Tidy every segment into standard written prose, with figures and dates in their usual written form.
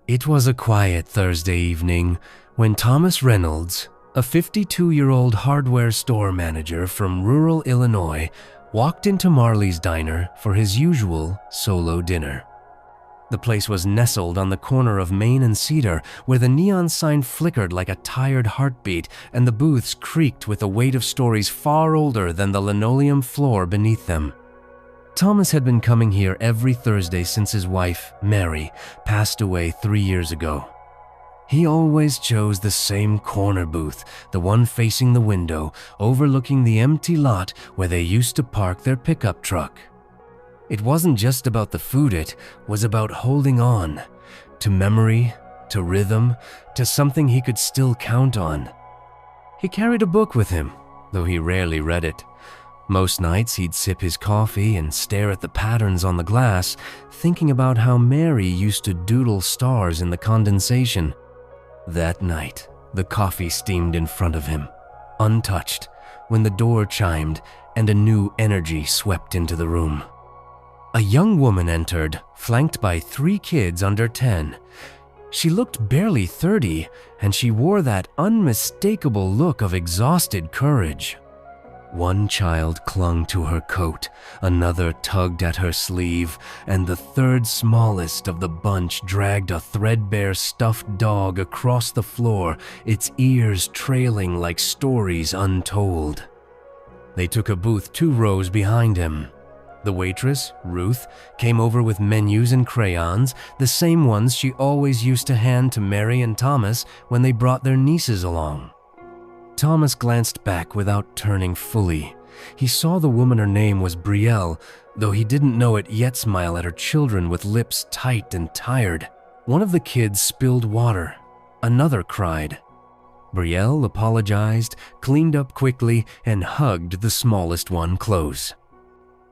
It was a quiet Thursday evening when Thomas Reynolds, a 52-year-old hardware store manager from rural Illinois, walked into Marley's Diner for his usual solo dinner. The place was nestled on the corner of Main and Cedar, where the neon sign flickered like a tired heartbeat and the booths creaked with the weight of stories far older than the linoleum floor beneath them. Thomas had been coming here every Thursday since his wife, Mary, passed away 3 years ago. He always chose the same corner booth, the one facing the window, overlooking the empty lot where they used to park their pickup truck. It wasn't just about the food, it was about holding on to memory, to rhythm, to something he could still count on. He carried a book with him, though he rarely read it. Most nights he'd sip his coffee and stare at the patterns on the glass, thinking about how Mary used to doodle stars in the condensation. That night, the coffee steamed in front of him, untouched, when the door chimed and a new energy swept into the room. A young woman entered, flanked by 3 kids under 10. She looked barely 30, and she wore that unmistakable look of exhausted courage. One child clung to her coat, another tugged at her sleeve, and the third smallest of the bunch dragged a threadbare stuffed dog across the floor, its ears trailing like stories untold. They took a booth 2 rows behind him. The waitress, Ruth, came over with menus and crayons, the same ones she always used to hand to Mary and Thomas when they brought their nieces along. Thomas glanced back without turning fully. He saw the woman her name was Brielle, though he didn't know it yet smile at her children with lips tight and tired. One of the kids spilled water. Another cried. Brielle apologized, cleaned up quickly, and hugged the smallest one close.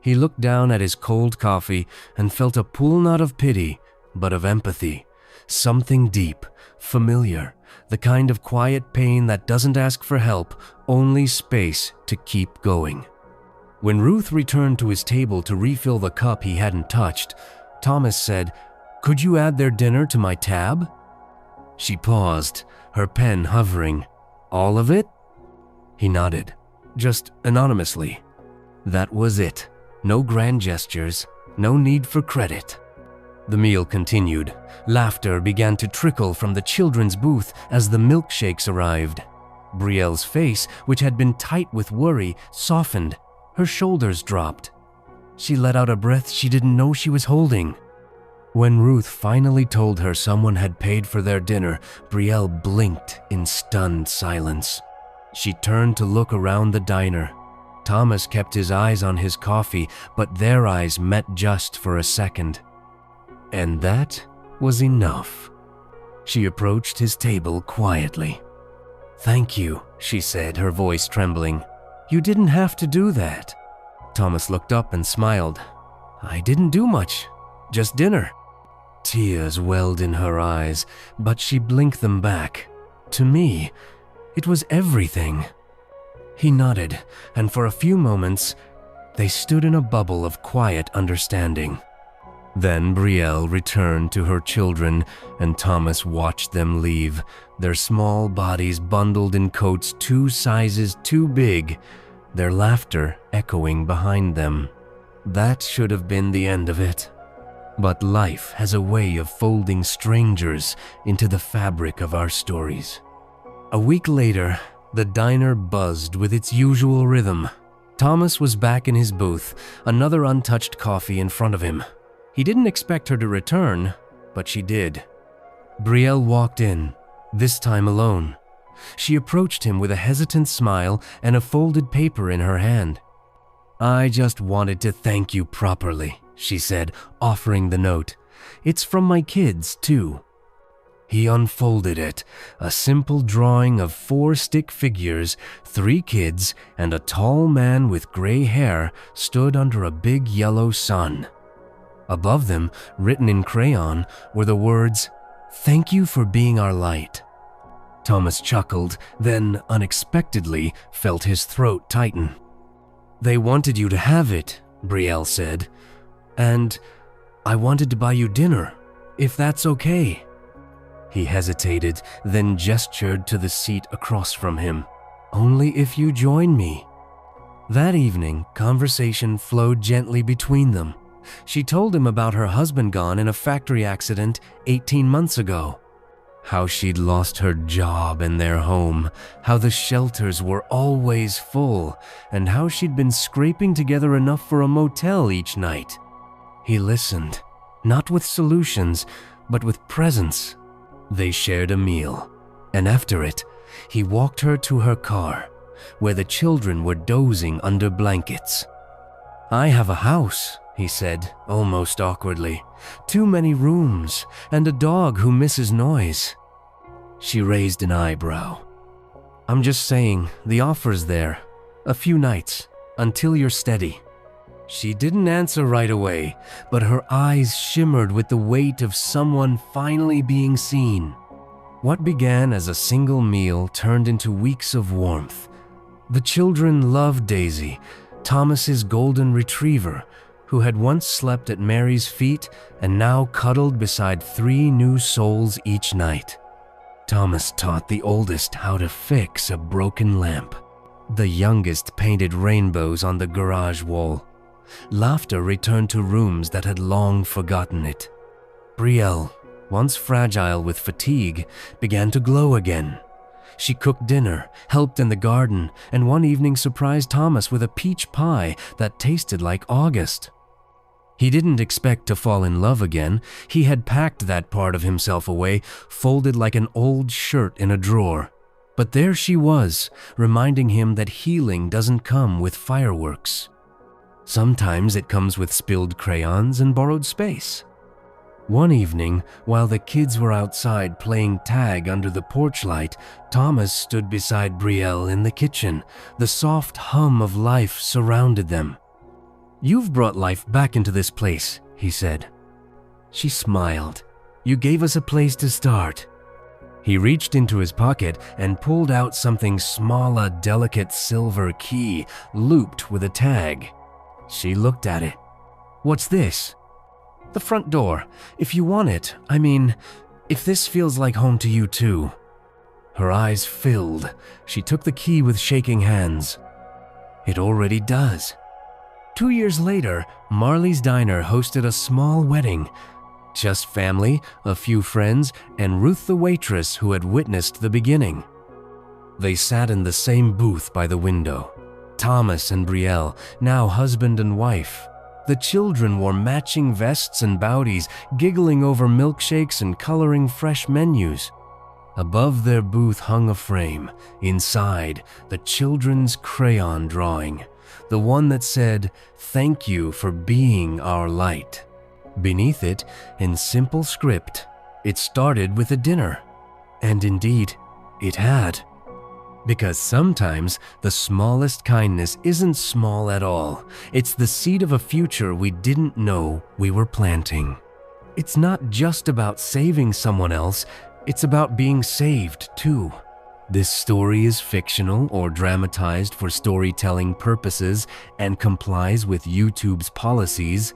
He looked down at his cold coffee and felt a pool not of pity, but of empathy. Something deep, familiar, the kind of quiet pain that doesn't ask for help, only space to keep going. When Ruth returned to his table to refill the cup he hadn't touched, Thomas said, "Could you add their dinner to my tab?" She paused, her pen hovering. "All of it?" He nodded, just anonymously. That was it. No grand gestures, no need for credit. The meal continued. Laughter began to trickle from the children's booth as the milkshakes arrived. Brielle's face, which had been tight with worry, softened. Her shoulders dropped. She let out a breath she didn't know she was holding. When Ruth finally told her someone had paid for their dinner, Brielle blinked in stunned silence. She turned to look around the diner. Thomas kept his eyes on his coffee, but their eyes met just for a second. And that was enough. She approached his table quietly. "Thank you," she said, her voice trembling. "You didn't have to do that." Thomas looked up and smiled. "I didn't do much, just dinner." Tears welled in her eyes, but she blinked them back. To me, it was everything. He nodded, and for a few moments, they stood in a bubble of quiet understanding. Then Brielle returned to her children, and Thomas watched them leave, their small bodies bundled in coats 2 sizes too big, their laughter echoing behind them. That should have been the end of it. But life has a way of folding strangers into the fabric of our stories. A week later, the diner buzzed with its usual rhythm. Thomas was back in his booth, another untouched coffee in front of him. He didn't expect her to return, but she did. Brielle walked in, this time alone. She approached him with a hesitant smile and a folded paper in her hand. "I just wanted to thank you properly," she said, offering the note. "It's from my kids, too." He unfolded it, a simple drawing of 4 stick figures, 3 kids, and a tall man with gray hair stood under a big yellow sun. Above them, written in crayon, were the words, "Thank you for being our light." Thomas chuckled, then unexpectedly felt his throat tighten. "They wanted you to have it," Brielle said, "and I wanted to buy you dinner, if that's okay." He hesitated, then gestured to the seat across from him. "Only if you join me." That evening, conversation flowed gently between them. She told him about her husband gone in a factory accident 18 months ago. How she'd lost her job and their home, how the shelters were always full, and how she'd been scraping together enough for a motel each night. He listened, not with solutions, but with presence. They shared a meal, and after it, he walked her to her car, where the children were dozing under blankets. "I have a house," he said, almost awkwardly. "Too many rooms, and a dog who misses noise." She raised an eyebrow. "I'm just saying, the offer's there. A few nights, until you're steady." She didn't answer right away, but her eyes shimmered with the weight of someone finally being seen. What began as a single meal turned into weeks of warmth. The children loved Daisy, Thomas's golden retriever, who had once slept at Mary's feet and now cuddled beside 3 new souls each night. Thomas taught the oldest how to fix a broken lamp. The youngest painted rainbows on the garage wall. Laughter returned to rooms that had long forgotten it. Brielle, once fragile with fatigue, began to glow again. She cooked dinner, helped in the garden, and one evening surprised Thomas with a peach pie that tasted like August. He didn't expect to fall in love again. He had packed that part of himself away, folded like an old shirt in a drawer. But there she was, reminding him that healing doesn't come with fireworks. Sometimes it comes with spilled crayons and borrowed space. One evening, while the kids were outside playing tag under the porch light, Thomas stood beside Brielle in the kitchen. The soft hum of life surrounded them. "You've brought life back into this place," he said. She smiled. "You gave us a place to start." He reached into his pocket and pulled out something small, a delicate silver key, looped with a tag. She looked at it. "What's this?" "The front door. If you want it, I mean, if this feels like home to you too." Her eyes filled. She took the key with shaking hands. "It already does." 2 years later, Marley's Diner hosted a small wedding. Just family, a few friends, and Ruth the waitress who had witnessed the beginning. They sat in the same booth by the window. Thomas and Brielle, now husband and wife. The children wore matching vests and bowties, giggling over milkshakes and coloring fresh menus. Above their booth hung a frame. Inside, the children's crayon drawing. The one that said, "Thank you for being our light." Beneath it, in simple script, it started with a dinner. And indeed, it had. Because sometimes the smallest kindness isn't small at all. It's the seed of a future we didn't know we were planting. It's not just about saving someone else, it's about being saved too. This story is fictional or dramatized for storytelling purposes and complies with YouTube's policies.